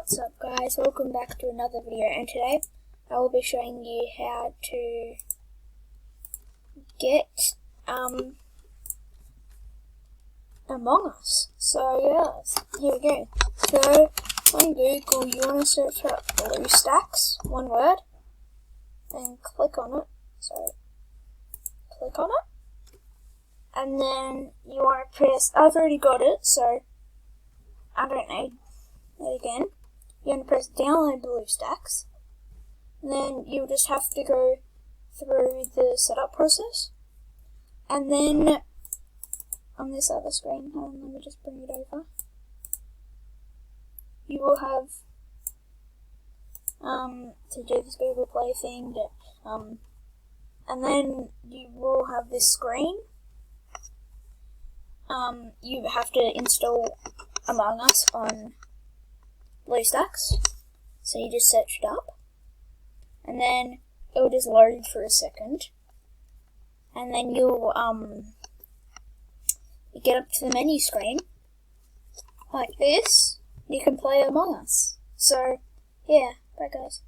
What's up guys, welcome back to another video, and today I will be showing you how to get Among Us. So yeah, here we go. So on Google you want to search up BlueStacks, one word, and click on it. So click on it, and then you want to press, I've already got it so I don't need it again. You're going to press download BlueStacks, and then you'll just have to go through the setup process, and then on this other screen, hold on, let me just bring it over, you will have to do this Google Play thing, and then you will have this screen. You have to install Among Us on BlueStacks, so you just search it up, and then it will just load for a second, and then you'll you get up to the menu screen like this. You can play Among Us. So yeah, bye guys.